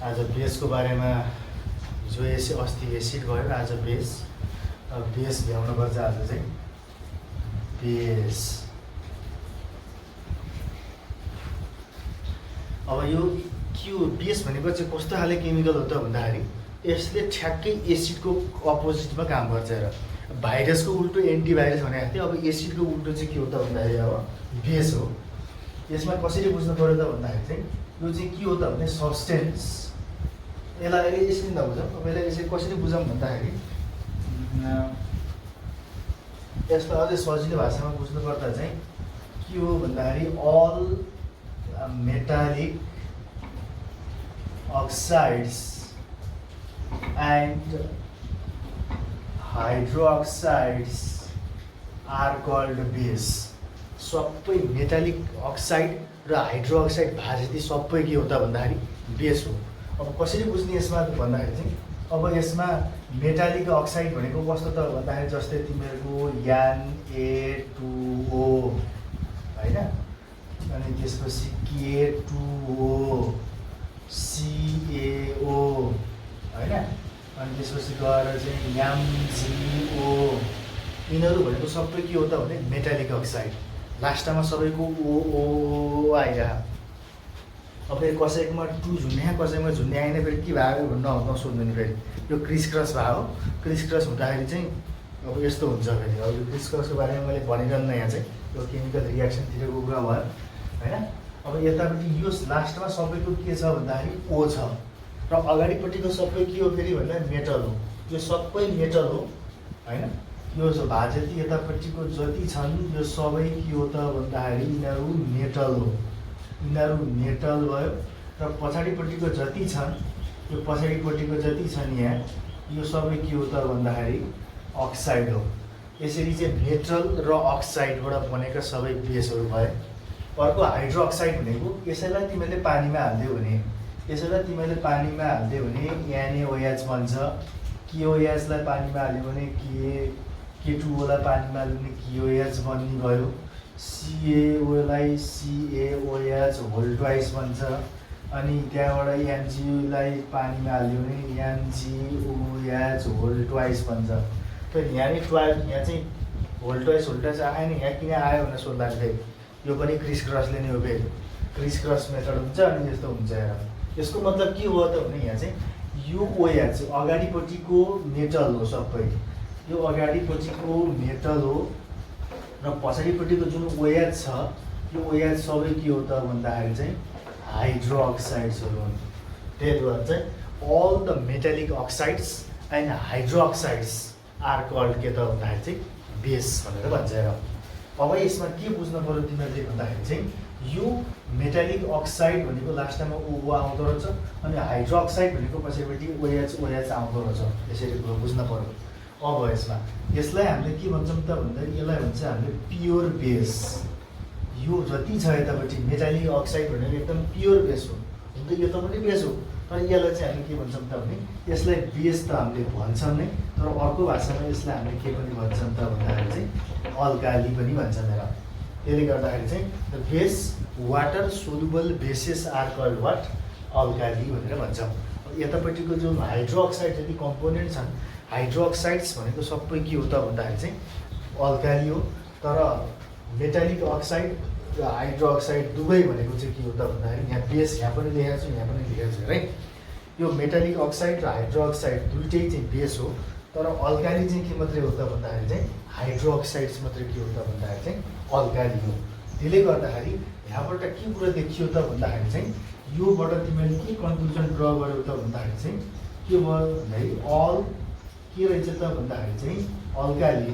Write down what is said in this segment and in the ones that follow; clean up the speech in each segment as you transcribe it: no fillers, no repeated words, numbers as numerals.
आज बेसको बारेमा जो अस्ति एसिड भयो, आज बेस ल्याउनुपर्छ। आज चाहिँ बेस। अब यो के हो बेस भनेको चाहिँ कस्तो खाले केमिकल हो त भन्दाखेरि यसले ठ्याक्कै एसिडको अपोजिटमा काम गर्छ। र भाइरसको उल्टो एन्टिभाइरस भनेको थियो, अब एसिडको उल्टो चाहिँ के हो त भन्दाखेरि अब बेस हो। यसमा कसरी बुझ्नु पऱ्यो त भन्दाखेरि चाहिँ यो चाहिँ के हो त भने सब्सटेन्स। यसलाई अहिले यसरी नबुझौँ, अब यसलाई यसरी कसरी बुझौँ भन्दाखेरि यसलाई अझै सजिलो भाषामा बुझ्नुपर्दा चाहिँ के हो भन्दाखेरि all metallic oxides and hydroxides are called base. सबै मेटालिक अक्साइड र हाइड्रोक्साइड भाजती सबै के हो त भन्दाखेरि बेस हो। अब कसरी बुझ्ने यसमा भन्दाखेरि चाहिँ अब यसमा मेटालिक अक्साइड भनेको कस्तो त भन्दाखेरि जस्तै तिमीहरूको Na2O होइन, अनि त्यसपछि K2O, CaO होइन, अनि त्यसपछि गएर चाहिँ MgO। यिनीहरू भनेको सबै के हो त भने मेटालिक अक्साइड। लास्टमा सबैको ओ आइरह। अब फेरि कसैकोमा टु झुन्ड्या कसैमा झुन्ड्या आएन, फेरि के भयो नसोध्नु नि। फेरि यो क्रिस क्रस भयो। क्रिस क्रस हुँदाखेरि चाहिँ अब यस्तो हुन्छ। फेरि अब यो क्रिस क्रसको बारेमा मैले भनिरहन्न, यहाँ चाहिँ यो केमिकल रियाक्सनतिरको कुरा भयो होइन। अब यतापट्टि यो लास्टमा सबैको के छ भन्दाखेरि ओ छ, र अगाडिपट्टिको सबै के हो फेरि भन्दा मेटल हो। यो सबै मेटल हो होइन। यो भाजती यतापट्टिको जति छन् यो सबै के हो त भन्दाखेरि यिनीहरू मेटल हो। यिनीहरू मेटल भयो, र पछाडिपट्टिको जति छन् यो पछाडिपट्टिको जति छन् यहाँ यो सबै के हो त भन्दाखेरि अक्साइड हो। यसरी चाहिँ मेटल र अक्साइडबाट बनेका सबै बेसहरू भए। अर्को हाइड्रोक्साइड भनेको यसैलाई तिमीले पानीमा हालिदियो भने NaOH बन्छ। KOH लाई पानीमा हाल्यो भने K2O लाई पानीमा हाल्यो भने KOH बन्ने भयो। CaO लाई CaOH होल ट्वाइस बन्छ। अनि त्यहाँबाट MgO लाई पानीमा हाल्यो भने MgOH होल ट्वाइस बन्छ। फेरि यहाँ चाहिँ होल ट्वाइस आएन। यहाँ किन आयो भनेर सोद्धाखेरि यो पनि क्रिस क्रसले नै हो। फेरि क्रिस क्रस मेथड हुन्छ अनि यस्तो हुन्छ। हेर यसको मतलब के हो त भने यहाँ चाहिँ यो OH अगाडिपट्टिको मेटल हो सबै। यो अगाडिपट्टिको मेटल हो, र पछाडिपट्टिको जुन OH छ यो OH सबै के हो त भन्दाखेरि चाहिँ हाइड्रोक्साइड्सहरू हुन्। त्यही भएर चाहिँ all the metallic oxides and hydroxides are called के त भन्दाखेरि चाहिँ बेस भनेर भन्छ। र अब यसमा के बुझ्नु पऱ्यो तिमीहरूले भन्दाखेरि चाहिँ यो मेटालिक अक्साइड भनेको लास्टमा ओ आउँदो रहेछ, अनि हाइड्रोक्साइड भनेको पछाडिपट्टि OH आउँदो रहेछ। यसरी बुझ्नु पऱ्यो। अब यसलाई हामीले के भन्छौँ त भन्दाखेरि यसलाई भन्छ हामीले प्योर बेस। यो जति छ यतापट्टि मेटालिक अक्साइड भनेको एकदम प्योर बेस हो। हुन त यो त पनि बेस हो, तर यसलाई चाहिँ हामीले के भन्छौँ त भने यसलाई बेस त हामीले भन्छौँ नै, तर अर्को भाषामा यसलाई हामीले के पनि भन्छौँ त भन्दाखेरि चाहिँ अल्काली पनि भन्छौँ। र त्यसले गर्दाखेरि चाहिँ the base water soluble bases are called what alkali भनेर भन्छौँ। यतापट्टिको जुन हाइड्रोक्साइड जति कम्पोनेन्ट छन् हाइड्रोक्साइड्स भनेको सबै के हो त भन्दाखेरि चाहिँ अल्काली हो। तर मेटालिक अक्साइड र हाइड्रोक्साइड दुवै भनेको चाहिँ के हो त भन्दाखेरि यहाँ बेस यहाँ पनि लेखेको छु, यहाँ पनि लेखेको छु है। यो मेटालिक अक्साइड र हाइड्रोक्साइड दुइटै चाहिँ बेस हो, तर अल्काली चाहिँ के मात्रै हो त भन्दाखेरि चाहिँ हाइड्रोक्साइड्स मात्रै के हो त भन्दाखेरि चाहिँ अल्काली हो। त्यसले गर्दाखेरि यहाँबाट के कुरा देखियो त भन्दाखेरि चाहिँ योबाट तिमीले के कन्क्लुजन ड्र गर्यौ त भन्दाखेरि चाहिँ के भयो भन्दाखेरि अल के रहेछ त भन्दाखेरि चाहिँ अल्काली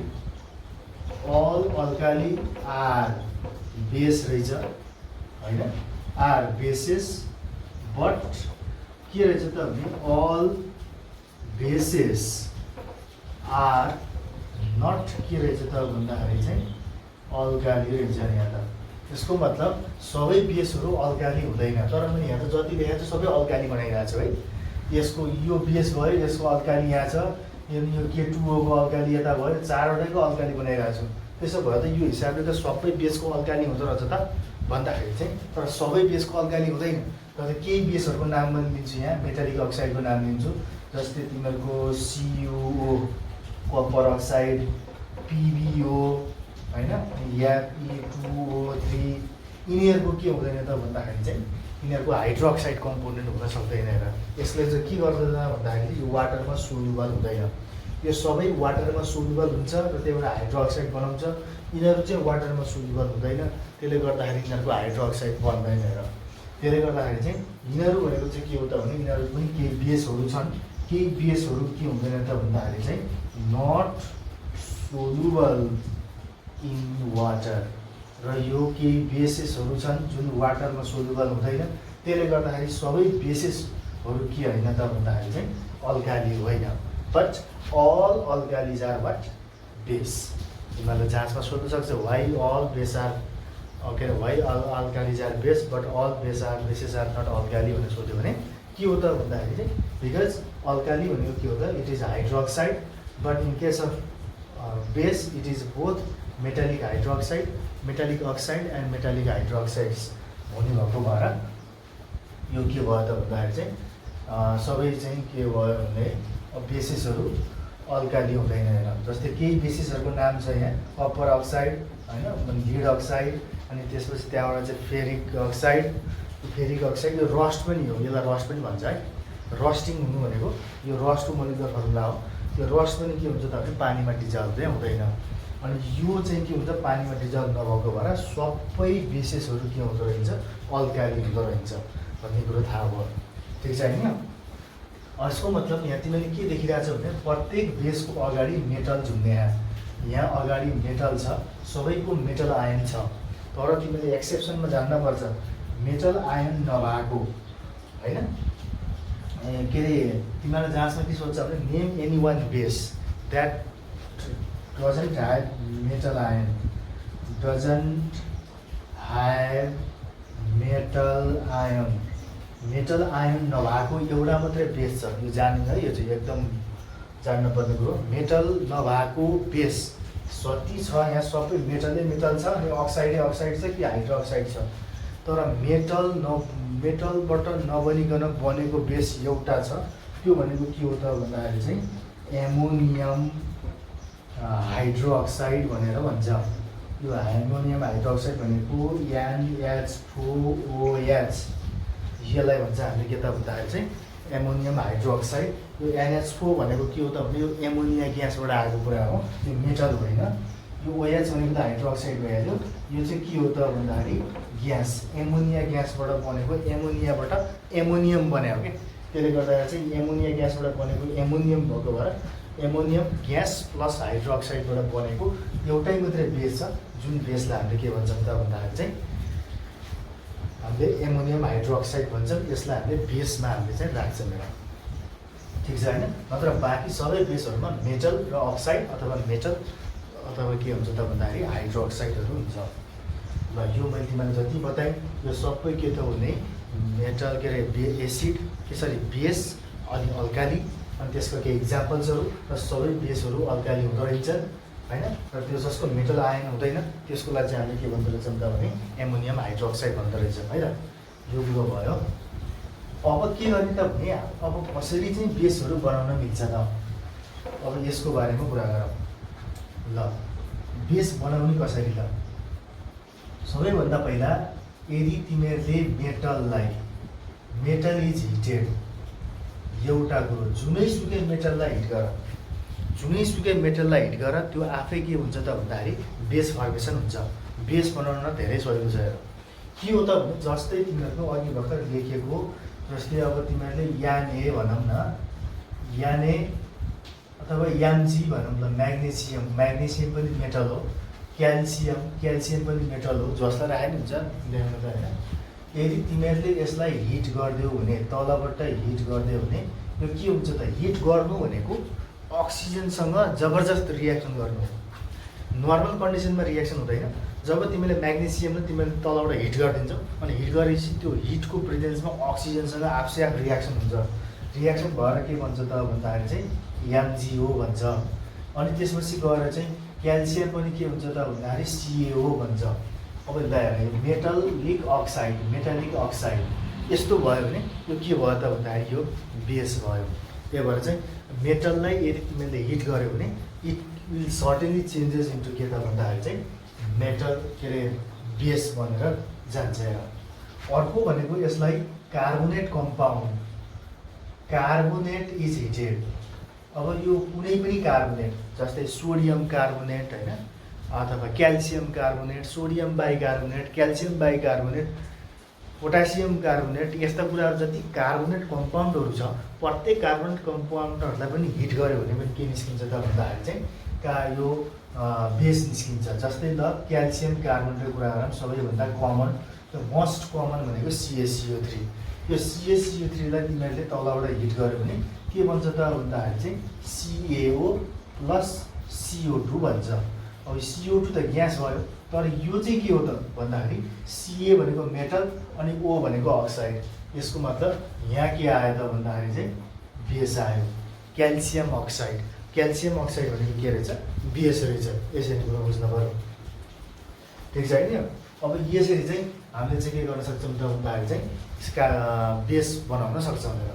आर बेस रहेछ होइन, आर बेसेस। बट के रहेछ त भने अल बेसेस आर नट के रहेछ त भन्दाखेरि चाहिँ अल्काली रहेछ। यहाँ त यसको मतलब सबै बेसहरू अल्काली हुँदैन, तर मैले यहाँ त जति देखाएको छु सबै अल्काली बनाइरहेको छु है। यसको यो बेस भयो, यसको अल्काली यहाँ छ, यो K2O को अल्काली यता भयो, चारवटैको अल्काली बनाइरहेको छु। त्यसो भए त यो हिसाबले त सबै बेसको अल्काली हुँदो रहेछ त भन्दाखेरि चाहिँ तर सबै बेसको अल्काली हुँदैन। तर केही बेसहरूको नाम पनि दिन्छु यहाँ, मेटालिक अक्साइडको नाम दिन्छु। जस्तै तिमीहरूको CuO कपर अक्साइड, PbO होइन, Fe2O3 यिनीहरूको के हुँदैन त भन्दाखेरि चाहिँ यिनीहरूको हाइड्रोक्साइड कम्पोनेन्ट हुन सक्दैन। र यसले चाहिँ के गर्दैन भन्दाखेरि यो वाटरमा सोल्युबल हुँदैन। यो सबै वाटरमा सोल्युबल हुन्छ र त्यही भएर हाइड्रोक्साइड बनाउँछ। यिनीहरू चाहिँ वाटरमा सोल्युबल हुँदैन, त्यसले गर्दाखेरि यिनीहरूको हाइड्रोक्साइड बन्दैन। र त्यसले गर्दाखेरि चाहिँ यिनीहरू भनेको चाहिँ के हो त भने यिनीहरू पनि केही बेसहरू छन्। केही बेसहरू के हुँदैन त भन्दाखेरि चाहिँ नट सोल्युबल इन वाटर। र यो केही बेसेसहरू छन् जुन वाटरमा सोल्युबल हुँदैन। त्यसले गर्दाखेरि सबै बेसेसहरू के होइन त भन्दाखेरि चाहिँ अल्काली होइन। But all alkalis are what base. तिमीहरूले जाँचमा सोध्न सक्छ वाइ अल बेस आर के are why all alkalis are base but all bases are not alkali भनेर सोध्यो भने के हो त भन्दाखेरि चाहिँ बिकज अल्काली भनेको के हो त it is hydroxide but in case of base it is both metallic hydroxide, metallic oxide and metallic hydroxides हुने भएको भएर यो के भयो त भन्दाखेरि चाहिँ सबै चाहिँ के भयो भने बेसिसहरू अल्काली हुँदैन। जस्तै केही बेसिसहरूको नाम छ यहाँ, कपर अक्साइड होइन, लिड अक्साइड, अनि त्यसपछि त्यहाँबाट चाहिँ फेरिक अक्साइड। फेरिक अक्साइड यो रस्ट पनि हो, यसलाई रस्ट पनि भन्छ है। रस्टिङ हुनु भनेको यो रस्टको मोलिकुलर फर्मुला हो। यो रस्ट पनि के हुन्छ त भने पानीमा डिजल्भ चाहिँ हुँदैन। अनि यो चाहिँ के हुन्छ पानीमा डिजल्भ नभएको भएर सबै बेसेसहरू के हुँदो रहेछ अल्काली हुँदो रहेछ भन्ने कुरो थाहा भयो। ठिक छ होइन? यसको मतलब यहाँ तिमीले के देखिरहेछौ भने प्रत्येक बेसको अगाडि मेटल झुन्ने यहाँ अगाडि मेटल छ, सबैको मेटल आयन छ। तर तिमीले एक्सेप्सनमा जान्नुपर्छ मेटल आयन नभएको होइन। के अरे तिमीलाई जाँचमा के सोध्छ भने name any one base that doesn't have metal ion, doesn't have metal ion. Metal ion नभएको एउटा मात्रै बेस छ, यो जान्नु है, यो चाहिँ एकदम जान्नुपर्ने कुरो। मेटल नभएको बेस जति छ यहाँ सबै मेटलै मेटल छ, अनि अक्साइडै अक्साइड छ कि हाइड्रोक्साइड छ। तर मेटलबाट नबनिकन बनेको बेस एउटा छ, त्यो भनेको के हो त भन्दाखेरि चाहिँ एमोनियम हाइड्रोक्साइड भनेर भन्छ। यो एमोनियम हाइड्रोक्साइड भनेको NH4OH, यसलाई भन्छ हामीले के त भन्दाखेरि चाहिँ एमोनियम हाइड्रोक्साइड। यो NH4 भनेको के हो त भने यो एमोनिया ग्यासबाट आएको कुरा हो, त्यो मेटल होइन। यो OH भनेको त हाइड्रोक्साइड भइहाल्यो। यो चाहिँ के हो त भन्दाखेरि ग्यास, एमोनिया ग्यासबाट बनेको, एमोनियाबाट एमोनियम बन्यो कि त्यसले गर्दाखेरि चाहिँ एमोनिया ग्यासबाट बनेको एमोनियम भएको भएर एमोनियम ग्यास प्लस हाइड्रोक्साइडबाट बनेको एउटै मात्रै बेस छ, जुन बेसलाई हामीले के भन्छौँ त भन्दाखेरि चाहिँ हामीले एमोनियम हाइड्रोक्साइड भन्छौँ। यसलाई हामीले बेसमा हामीले चाहिँ राख्छौँ एउटा। ठिक छ होइन? नत्र बाँकी सबै बेसहरूमा मेटल र अक्साइड अथवा मेटल अथवा के हुन्छ त भन्दाखेरि हाइड्रोक्साइडहरू हुन्छ। ल यो मैले तिमीलाई जति बताएँ यो सबै के त हुने मेटल के अरे एसिड त्यसरी बेस अनि अल्काली, अनि त्यसको केही इक्जाम्पल्सहरू र सबै बेसहरू अल्काली हुँदो रहेछ होइन। र त्यो जसको मेटल आयन हुँदैन त्यसकोलाई चाहिँ हामीले के भन्दो रहेछौँ त भने एमोनियम हाइड्रोक्साइड भन्दो रहेछौँ है। र यो कुरो भयो। अब के गर्ने त भने अब कसरी चाहिँ बेसहरू बनाउन मिल्छ त, अब यसको बारेमा कुरा गरौँ। ल बेस बनाउने कसरी त सबैभन्दा पहिला यदि तिमीहरूले मेटल इज हिटेड, एउटा कुरो जुनैसुकै मेटललाई हिट गर, जुनैसुकै मेटललाई हिट गर, त्यो आफै के हुन्छ त भन्दाखेरि बेस फर्मेसन हुन्छ। बेस बनाउन धेरै सजिलो छ। के हो त भने जस्तै तिमीहरूको अघि भर्खर लेखेको जस्तै अब तिमीहरूले यान ए भनौँ न, यान ए अथवा यामजी भनौँ ल, म्याग्नेसियम पनि मेटल हो, क्याल्सियम पनि मेटल हो, जसलाई राखेको हुन्छ ल्याउनु त होइन। यदि तिमीहरूले यसलाई हिट गरिदियो भने, तलबाट हिट गरिदियो भने यो के हुन्छ त, हिट गर्नु भनेको अक्सिजनसँग जबरजस्त रियाक्सन गर्नु हो। नर्मल कन्डिसनमा रियाक्सन हुँदैन। जब तिमीले म्याग्नेसियमलाई तिमीले तलबाट हिट गरिदिन्छौ अनि हिट गरेपछि त्यो हिटको प्रेजेन्समा अक्सिजनसँग आफसे आफ रियाक्सन हुन्छ। रियाक्सन भएर के भन्छ त भन्दाखेरि चाहिँ एमजिओ भन्छ। अनि त्यसपछि गएर चाहिँ क्याल्सियम पनि के हुन्छ त भन्दाखेरि CaO भन्छ। अब मेटलिक अक्साइड यस्तो भयो भने यो के भयो त भन्दाखेरि यो बेस भयो। त्यही भएर चाहिँ मेटललाई यदि तिमीले हिट गर्यो भने it will certainly changes into के त भन्दाखेरि चाहिँ मेटल के अरे बेस बनेर जान्छ। अर्को भनेको यसलाई carbonate compound, carbonate is heated. अब यो कुनै पनि कार्बोनेट जस्तै सोडियम कार्बोनेट होइन, अथवा calcium carbonate, sodium bicarbonate, calcium bicarbonate, potassium carbonate, यस्ता कुराहरू जति कार्बोनेट कम्पाउन्डहरू छ प्रत्येक कार्बोनेट कम्पाउन्डहरूलाई पनि हिट गर्यो भने पनि के निस्किन्छ त भन्दाखेरि चाहिँ यो बेस निस्किन्छ। जस्तै ल क्याल्सियम कार्बोनेटको कुरा गरौँ, सबैभन्दा कमन मोस्ट कमन भनेको CaCO3। यो CaCO3लाई तिमीहरूले तलबाट हिट गर्यो भने के भन्छ त भन्दाखेरि चाहिँ CaO प्लस CO2 भन्छ। अब CO2 त ग्यास भयो, तर यो चाहिँ के हो त भन्दाखेरि Ca भनेको मेटल अनि O भनेको अक्साइड। यसको मतलब यहाँ के आयो त भन्दाखेरि चाहिँ बेस आयो, क्याल्सियम अक्साइड। क्याल्सियम अक्साइड भनेको के रहेछ? बेस रहेछ। यसरी कुरा बुझ्नु पऱ्यो, ठिक छ होइन? अब यसरी चाहिँ हामीले चाहिँ के गर्न सक्छौँ त भन्दाखेरि चाहिँ यसका बेस बनाउन सक्छौँ भनेर।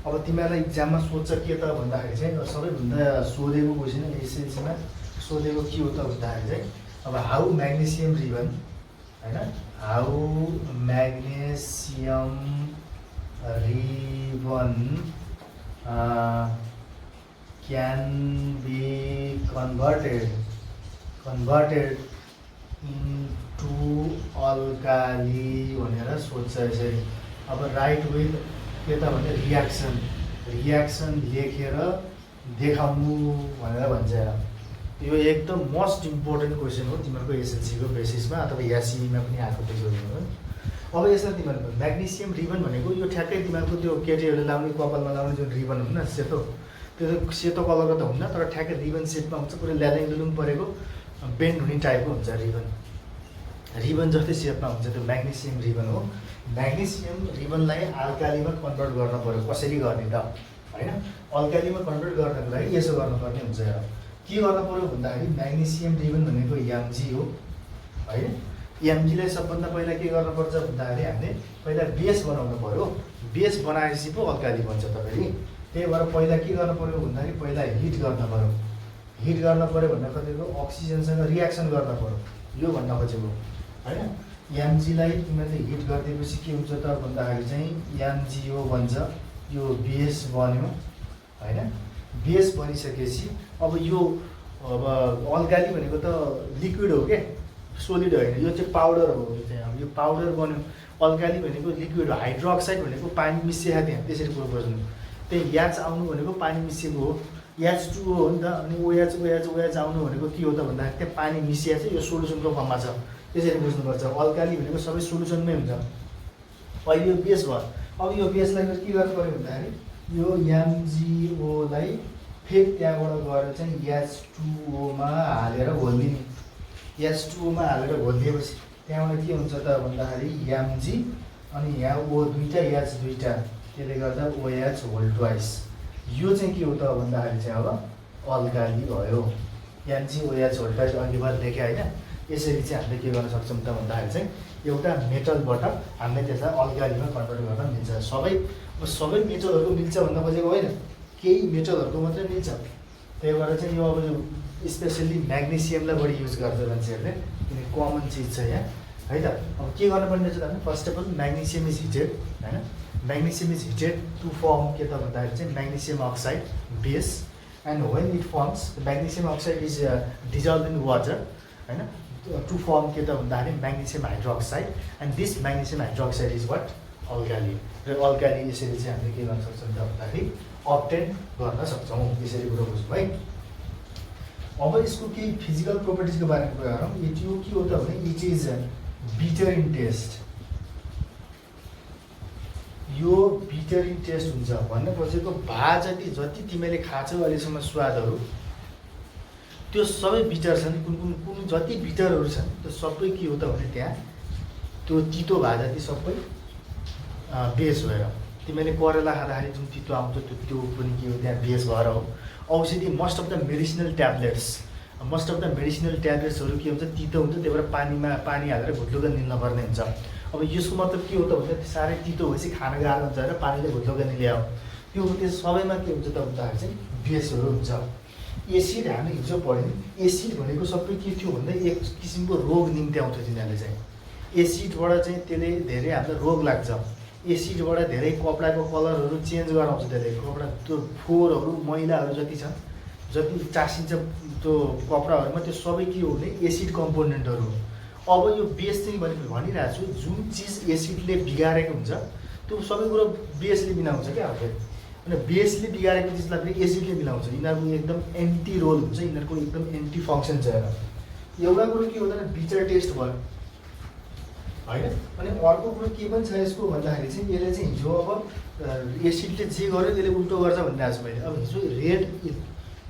अब तिमीहरूलाई इक्जाममा सोध्छ के त भन्दाखेरि चाहिँ सबैभन्दा सोधेको क्वेसन एसएलसीमा सोधेको के हो त भन्दाखेरि चाहिँ अब हाउ म्याग्नेसियम रिबन होइन, how magnesium ribbon can be converted into alkali भनेर सोध्छ यसरी। अब राइट विथ के त भने रियाक्सन लेखेर देखाउनु भनेर भन्छ। यो एकदम मोस्ट इम्पोर्टेन्ट क्वेसन हो तिमीहरूको एसएलसीको बेसिसमा अथवा यासीमा पनि आएको थियो। अब यसलाई तिमीहरूको म्याग्नेसियम रिबन भनेको यो ठ्याक्कै तिमीहरूको त्यो केटीहरूले लाउने कपालमा लाउने जुन रिबन हुन्न सेतो, त्यो सेतो कलरको त हुन्न, तर ठ्याक्कै रिबन सेपमा हुन्छ, पुरै ल्यालिङ परेको बेन्ड हुने टाइपको हुन्छ रिबन जस्तै सेपमा हुन्छ, त्यो म्याग्नेसियम रिबन हो। म्याग्नेसियम रिबनलाई अल्कालीमा कन्भर्ट गर्न पऱ्यो, कसरी गर्ने त होइन? अल्कालीमा कन्भर्ट गर्नको लागि यसो गर्नुपर्ने हुन्छ। के गर्न पऱ्यो भन्दाखेरि म्याग्नेसियम रिबन भनेको Mg हो होइन। Mgलाई सबभन्दा पहिला के गर्नुपर्छ भन्दाखेरि हामीले पहिला बेस बनाउनु पऱ्यो। बेस बनाएपछि पो अल्काली बन्छ तपाईँले। त्यही भएर पहिला के गर्नु पऱ्यो भन्दाखेरि पहिला हिट गर्न पऱ्यो। हिट गर्न पऱ्यो भन्दा खोजेको अक्सिजनसँग रियाक्सन गर्न पऱ्यो, यो भन्न खोजेको होइन। Mgलाई तिमीहरूले हिट गरिदिएपछि के हुन्छ त भन्दाखेरि चाहिँ MgO बन्छ, यो बेस बन्यो होइन। बेस बनिसकेपछि अब यो अब अल्काली भनेको त लिक्विड हो क्या, सोलिड होइन। यो चाहिँ पाउडर हो। चाहिँ अब यो पाउडर बन्यो। अल्काली भनेको लिक्विड हो, हाइड्रोक्साइड भनेको पानी मिसिएको त्यहाँ, त्यसरी कुरो बुझ्नु। त्यही याच आउनु भनेको पानी मिसिएको हो, H2O हो नि त। अनि OH आउनु भनेको के हो त भन्दाखेरि त्यहाँ पानी मिसिएको छ, यो सोलुसनको फर्ममा छ, त्यसरी बुझ्नुपर्छ। अल्काली भनेको सबै सोलुसनमै हुन्छ। अहिले यो बेस भयो। अब यो बेसलाई के गर्नु पऱ्यो भन्दाखेरि यो MgOलाई फेरि त्यहाँबाट गएर चाहिँ H2O मा हालेर घोलिदिने। H2O मा हालेर घोलिदिएपछि त्यहाँबाट के हुन्छ त भन्दाखेरि Mg अनि यहाँ O दुईवटा H दुईवटा, त्यसले गर्दा OH होल ट्वाइस। यो चाहिँ के हो त भन्दाखेरि चाहिँ अब अल्काली भयो। MgOH होल ट्वाइस अघि भएर लेखेँ होइन। यसरी चाहिँ हामीले के गर्न सक्छौँ त भन्दाखेरि चाहिँ एउटा मेटलबाट हामीले त्यसलाई अल्कालीमा कन्भर्ट गर्न मिल्छ। सबै मेटलहरूको मिल्छ भन्न खोजेको होइन, केही मेटलहरूको मात्रै मिल्छ। त्यही भएर चाहिँ यो अब स्पेसल्ली म्याग्नेसियमलाई बढी युज गर्छ मान्छेहरूले, किनकि कमन चिज छ यहाँ है त। अब के गर्नुपर्ने छ भने first of all magnesium is heated होइन। Magnesium is heated to form के त भन्दाखेरि चाहिँ magnesium oxide base, and when it forms magnesium oxide is dissolve in water होइन, टु फर्म के त भन्दाखेरि magnesium hydroxide, and this magnesium hydroxide is what alkali. र अल्काली यसरी चाहिँ हामीले के गर्न सक्छौँ त भन्दाखेरि अब्टेन गर्न सक्छौँ। यसरी कुरो बुझ्यौँ है। अब यसको केही फिजिकल प्रोपर्टिजको बारेमा कुरा गरौँ। यो के हो त भने it is bitter in taste. यो बिटर इन टेस्ट हुन्छ भन्न खोजेको भा जति तिमीले खाछौ अहिलेसम्म स्वादहरू त्यो सबै बिटर छन्। कुन जति बिटरहरू छन् त्यो सबै के हो त भने त्यहाँ त्यो तितो भा जति सबै बेस भएर तिमीले करेला खाँदाखेरि जुन तितो आउँछ त्यो पनि के हो त्यहाँ बेस भएर हो। औषधि most of the medicinal tablets most of the medicinal ट्याब्लेट्सहरू के हुन्छ तितो हुन्छ, त्यही भएर पानी हालेर घुट्लुका निल्नुपर्ने हुन्छ। अब यसको मतलब के हो त भन्दा साह्रै तितो भएपछि खान गाह्रो हुन्छ र पानीले घुट्लुका निल्याओ, त्यो सबैमा के हुन्छ त भन्दाखेरि चाहिँ बेसहरू हुन्छ। एसिड हामी हिजो पढ्यौँ, एसिड भनेको सबै के थियो भन्दा एक किसिमको रोग निम्त्याउँथ्यो तिनीहरूले चाहिँ। एसिडबाट चाहिँ त्यसले धेरै हामीलाई रोग लाग्छ, एसिडबाट धेरै कपडाको कलरहरू चेन्ज गराउँछ, त्यसले कपडा त्यो फोहोरहरू मैलाहरू जति छ, जति चासिन्छ त्यो कपडाहरूमा, त्यो सबै के हो भने एसिड कम्पोनेन्टहरू हो। अब यो बेस चाहिँ भनिरहेको छु, जुन चिज एसिडले बिगारेको हुन्छ त्यो सबै कुरो बेसले मिलाउँछ क्या आफै। अनि बेसले बिगारेको चिजलाई फेरि एसिडले मिलाउँछ। यिनीहरूको एकदम एन्टी रोल हुन्छ, यिनीहरूको एकदम एन्टी फङ्सन छ। एउटा कुरो के हुँदैन, बिचर टेस्ट भयो होइन। अनि अर्को कुरो के पनि छ यसको भन्दाखेरि चाहिँ यसले चाहिँ हिजो अब एसिडले जे गर्यो त्यसले उल्टो गर्छ भनिरहेको छु मैले। अब हिजो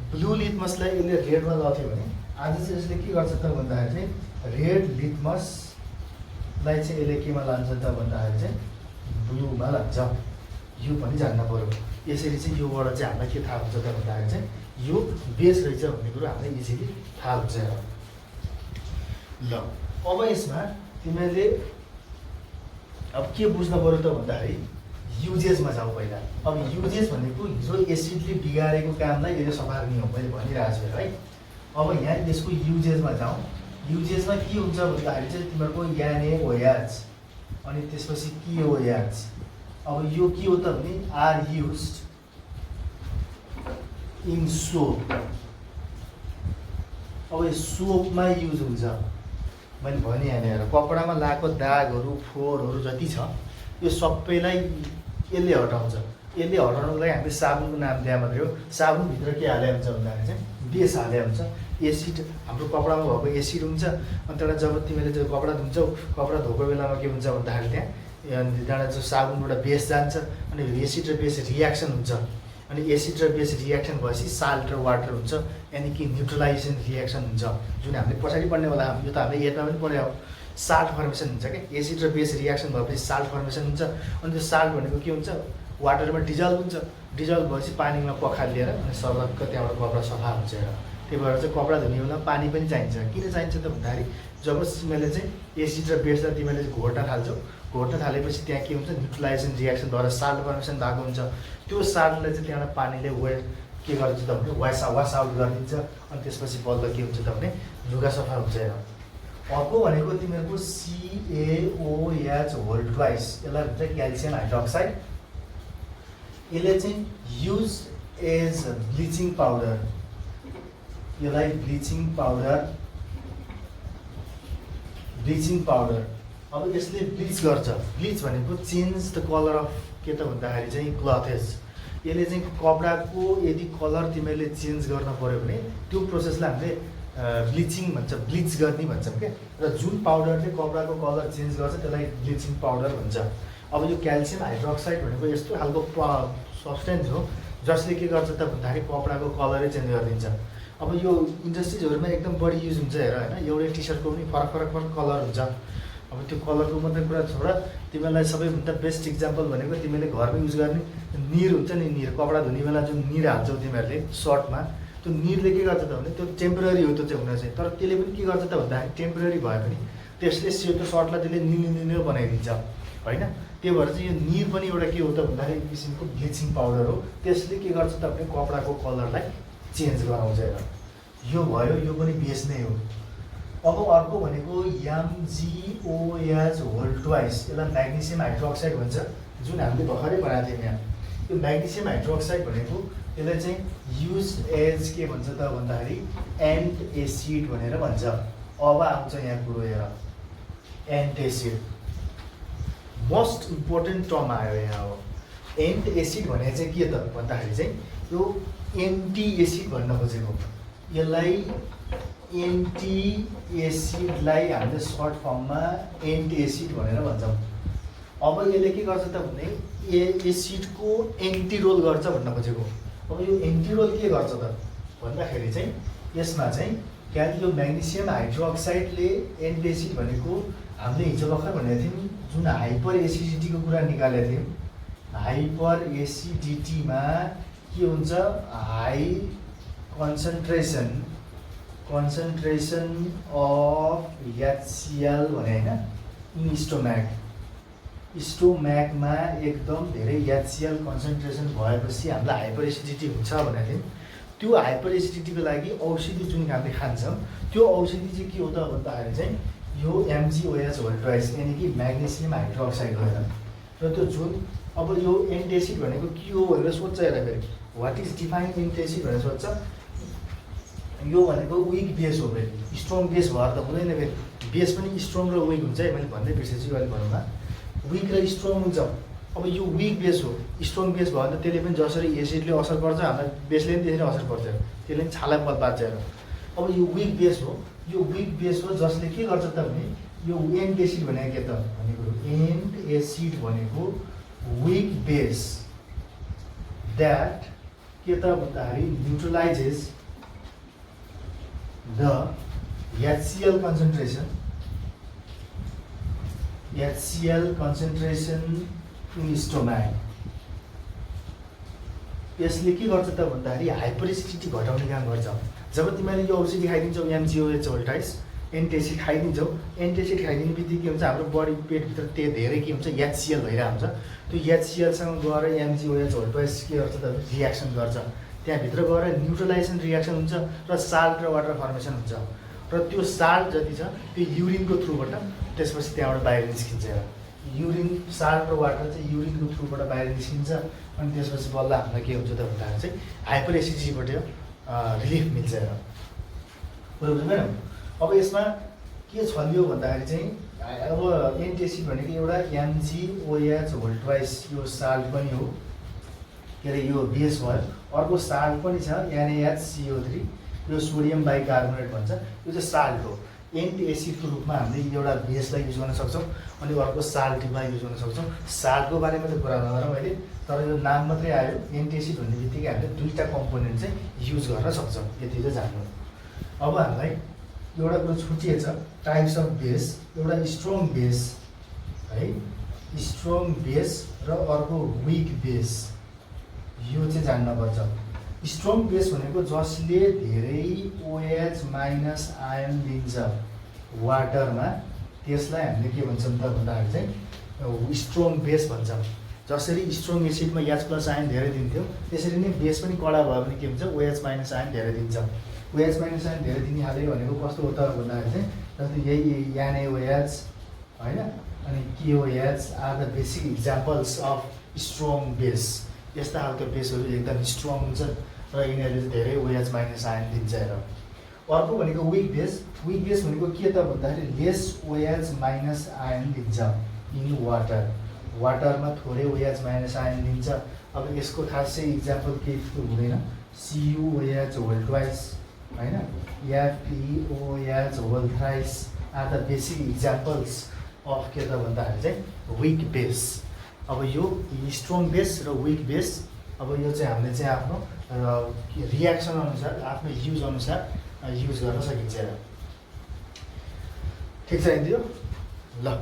ब्लू लिटमसलाई यसले रेडमा लथ्यो भने आज चाहिँ यसले के गर्छ त भन्दाखेरि चाहिँ रेड लिटमसलाई चाहिँ यसले केमा लान्छ त भन्दाखेरि चाहिँ ब्लूमा लान्छ। यो पनि जान्न पऱ्यो। यसरी चाहिँ योबाट चाहिँ हामीलाई के थाहा हुन्छ त भन्दाखेरि चाहिँ यो बेस रहेछ भन्ने कुरो हामीलाई इजिली थाहा हुन्छ। ल अब यसमा तिमीहरूले अब के बुझ्न पऱ्यो त भन्दाखेरि युजेसमा जाउँ पहिला। अब युजेस भनेको हिजो एसिडले बिगारेको कामलाई यसले सफार्ने हो, मैले भनिरहेको छु है। अब यहाँ यसको युजेसमा जाउँ। युजेसमा के हुन्छ भन्दाखेरि चाहिँ तिमीहरूको NaOH अनि त्यसपछि KOH। अब यो के हो त भने आर युज्ड इन सोप। अब यो सोपमा युज हुन्छ, मैले भनिहालेँ हेर, कपडामा लगाएको दागहरू फोहोरहरू जति छ यो सबैलाई यसले हटाउँछ। यसले हटाउनुको लागि हामीले साबुनको नाम दिए मात्रै हो। साबुनभित्र के हाले हुन्छ भन्दाखेरि चाहिँ बेस हाले हुन्छ। एसिड हाम्रो कपडामा भएको एसिड हुन्छ। अनि त्यहाँबाट जब तिमीले त्यो कपडा धुन्छौ, कपडा धोएको बेलामा के हुन्छ भन्दाखेरि त्यहाँबाट चाहिँ साबुनबाट बेस जान्छ अनि एसिड र बेस रियाक्सन हुन्छ। अनि एसिड र बेस रियाक्सन भएपछि साल्ट र वाटर हुन्छ, यानि कि न्युट्रलाइजेसन रियाक्सन हुन्छ, जुन हामीले पछाडि पढ्नेवाला यो त हामीले एडमा पनि पढ्यो। साल्ट फर्मेसन हुन्छ क्या, एसिड र बेस रियाक्सन भएपछि साल्ट फर्मेसन हुन्छ। अनि त्यो साल्ट भनेको के हुन्छ, वाटरमा डिजल्भ हुन्छ, डिजल्भ भएपछि पानीमा पखालिएर अनि सर्लक्क त्यहाँबाट कपडा सफा हुन्छ। त्यही भएर चाहिँ कपडा धुने बेला पानी पनि चाहिन्छ। किन चाहिन्छ त भन्दाखेरि जब तिमीले चाहिँ एसिड र बेसलाई तिमीले घोट्न थाल्छौ, घोट्न थालेपछि त्यहाँ के हुन्छ, न्युट्रलाइजेसन रियाक्सनद्वारा साल्ट फर्मेसन भएको हुन्छ। त्यो साल्टलाई चाहिँ त्यहाँबाट पानीले के गर्छ त भने वास आउट गरिदिन्छ। अनि त्यसपछि बल्ल के हुन्छ त भने लुगा सफा हुन्छ। अर्को भनेको तिमीहरूको CaOH होल ट्वाइस, यसलाई भन्छ क्याल्सियम हाइड्रोक्साइड। यसले चाहिँ युज एज ब्लिचिङ पाउडर, यसलाई ब्लिचिङ पाउडर। अब यसले ब्लिच गर्छ। ब्लिच भनेको चेन्ज द कलर अफ के त भन्दाखेरि चाहिँ क्लथेस। यसले चाहिँ कपडाको यदि कलर तिमीहरूले चेन्ज गर्न पऱ्यो भने त्यो प्रोसेसलाई हामीले ब्लिचिङ भन्छ, ब्लिच गर्ने भन्छौँ क्या। र जुन पाउडरले कपडाको कलर चेन्ज गर्छ त्यसलाई ब्लिचिङ पाउडर भन्छ। अब यो क्याल्सियम हाइड्रोक्साइड भनेको यस्तो खालको सब्सटेन्स हो जसले के गर्छ त भन्दाखेरि कपडाको कलरै चेन्ज गरिदिन्छ। अब यो इन्डस्ट्रिजहरूमा एकदम बढी युज हुन्छ हेर होइन। एउटै टी सर्टको पनि फरक कलर हुन्छ। अब त्यो कलरको मात्रै कुरा छोड, तिमीलाई सबैभन्दा बेस्ट इक्जाम्पल भनेको तिमीले घरमा युज गर्ने निर हुन्छ नि, निर कपडा धुने बेला जुन निर हाल्छौ तिमीहरूले सर्टमा, त्यो निरले के गर्छ त भने त्यो टेम्पोररी हो त्यो चाहिँ हुन चाहिँ। तर त्यसले पनि के गर्छ त भन्दाखेरि टेम्पोररी भए पनि त्यसले त्यो सर्टलाई त्यसले निलो बनाइदिन्छ होइन। त्यही भएर चाहिँ यो निर पनि एउटा के हो त भन्दाखेरि एक किसिमको ब्लिचिङ पाउडर हो। त्यसले के गर्छ त भने कपडाको कलरलाई चेन्ज गराउँछ। यो भयो, यो पनि बेस नै हो। अब अर्को भनेको MgOH होल ट्वाइस, यसलाई म्याग्नेसियम हाइड्रोक्साइड भन्छ, जुन हामीले भर्खरै पढाएको थियौँ यहाँ। यो म्याग्नेसियम हाइड्रोक्साइड भनेको यसलाई चाहिँ युज एज के भन्छ त भन्दाखेरि एन्ट एसिड भनेर भन्छ। अब आउँछ यहाँ कुरो हेर, ain't acid most important term आयो यहाँ। हो एन्ट एसिड भने चाहिँ के त भन्दाखेरि चाहिँ यो एन्टी एसिड भन्न खोजेको। यसलाई एन्टी एसिडलाई हामीले सर्ट फर्ममा एन्टी एसिड भनेर भन्छौँ। अब यसले के गर्छ त भने एसिडको एन्टी रोल गर्छ भन्न खोजेको। अब यो एन्टी रोल के गर्छ त भन्दाखेरि चाहिँ यसमा चाहिँ यो म्याग्नेसियम हाइड्रोक्साइडले एन्टी एसिड भनेको हामीले हिजो भर्खर भनेको थियौँ, जुन हाइपर एसिडिटीको कुरा निकालेको थियौँ। हाइपर एसिडिटीमा के हुन्छ, high concentration concentration of HCl भने होइन इन स्टोम्याकमा एकदम धेरै HCl कन्सन्ट्रेसन भएपछि हामीलाई हाइपर एसिडिटी हुन्छ भनेको थियौँ। त्यो हाइपर एसिडिटीको लागि औषधि जुन हामीले खान्छौँ त्यो औषधि चाहिँ के हो त भन्दाखेरि चाहिँ यो MgOH होल ट्वाइस यानि कि म्याग्नेसियम हाइड्रोक्साइड हो र त्यो जुन अब यो एन्टासिड भनेको के हो भनेर सोध्छ हेर फेरि वाट इज डिफाइन एन्टासिड भनेर सोध्छ। यो भनेको विक बेस हो फेरि स्ट्रङ बेस भएर त हुँदैन फेरि बेस पनि स्ट्रङ र विक हुन्छ है मैले भन्दै बिर्सेछु अहिले भनौँला विक र स्ट्रङ हुन्छ। अब यो विक बेस हो स्ट्रङ बेस भयो भने त त्यसले पनि जसरी एसिडले असर पर्छ हामीलाई बेसले पनि त्यसरी असर पर्छ त्यसले पनि छाला बाँच्छ हेर। अब यो विक बेस हो यो विक बेस हो जसले के गर्छ त भने यो एन्टासिड भनेको के त भनेको एन्टासिड भनेको विक बेस द्याट के त भन्दाखेरि न्युट्रलाइजेस the HCl concentration in stomach। यसले के गर्छ त भन्दाखेरि हाइपर एसिडिटी घटाउने काम गर्छ। जब तिमीले यो औषधि खाइदिन्छौ MgOH होल ट्वाइस एन्टासिड खाइदिन्छौ एन्टासिड खाइदिने बित्तिकै के हुन्छ हाम्रो बडी पेटभित्र त्यो धेरै के हुन्छ HCl भइरहेको हुन्छ। त्यो HClसँग गएर MgOH होल ट्वाइस के गर्छ त रियाक्सन गर्छ त्यहाँभित्र गएर न्युट्रलाइजेसन रियाक्सन हुन्छ र साल्ट र वाटर फर्मेसन हुन्छ र त्यो साल्ट जति छ त्यो युरिनको थ्रुबाट त्यसपछि त्यहाँबाट बाहिर निस्किन्छ। युरिन साल्ट र वाटर चाहिँ युरिनको थ्रुबाट बाहिर निस्किन्छ अनि त्यसपछि बल्ल हामीलाई के हुन्छ त भन्दाखेरि चाहिँ हाइपर एसिडिटीबाट रिलिफ मिल्छ र बुझ्नुभयो। अब यसमा के छलियो भन्दाखेरि चाहिँ अब एन्टासिड भनेको एउटा MgOH होल ट्वाइस यो साल्ट पनि हो के अरे यो बेस भयो अर्को साल्ट पनि छ NaHCO3 यो सोडियम बाइकार्बोनेट भन्छ यो चाहिँ साल्ट हो। एन्टासिडको रूपमा हामीले एउटा बेसलाई युज गर्न सक्छौँ अनि अर्को साल्टमा युज गर्न सक्छौँ। साल्टको बारेमा त कुरा नगरौँ अहिले तर यो नाम मात्रै आयो एन्टासिड भन्ने बित्तिकै हामीले दुईवटा कम्पोनेन्ट चाहिँ युज गर्न सक्छौँ यति चाहिँ जान्नु। अब हामीलाई एउटा कुरो छुटिएछ टाइप्स अफ बेस एउटा स्ट्रङ बेस है स्ट्रङ बेस र अर्को विक बेस यो चाहिँ जान्नुपर्छ। स्ट्रङ बेस भनेको जसले धेरै OH माइनस आयन दिन्छ वाटरमा त्यसलाई हामीले के भन्छौँ त भन्दाखेरि चाहिँ स्ट्रङ बेस भन्छौँ। जसरी स्ट्रङ एसिडमा H प्लस आयन धेरै दिन्थ्यो त्यसरी नै बेस पनि कडा भयो भने के हुन्छ OH माइनस आयन धेरै दिन्छ। OH माइनस आयन धेरै दिने हाल्यो भनेको कस्तो हो त भन्दाखेरि चाहिँ जस्तै यही NaOH होइन अनि KOH are the basic examples of strong base. यस्ता खालको बेसहरू एकदम स्ट्रङ हुन्छ र यिनीहरूले चाहिँ धेरै OH माइनस आयन दिन्छ हेर। अर्को भनेको विक बेस भनेको के त भन्दाखेरि लेस OH माइनस आयन दिन्छ इन वाटरमा थोरै OH माइनस आयन दिन्छ। अब यसको खासै इक्जाम्पल केही हुँदैन CuOH होल ट्वाइस होइन FeOH whole thrice are the basic examples of के त भन्दाखेरि चाहिँ विक बेस। अब यो स्ट्रङ बेस र विक बेस अब यो चाहिँ हामीले चाहिँ आफ्नो रियाक्सन अनुसार आफ्नो युज अनुसार युज गर्न सकिन्छ। ठिक छ हिँड्यो ल।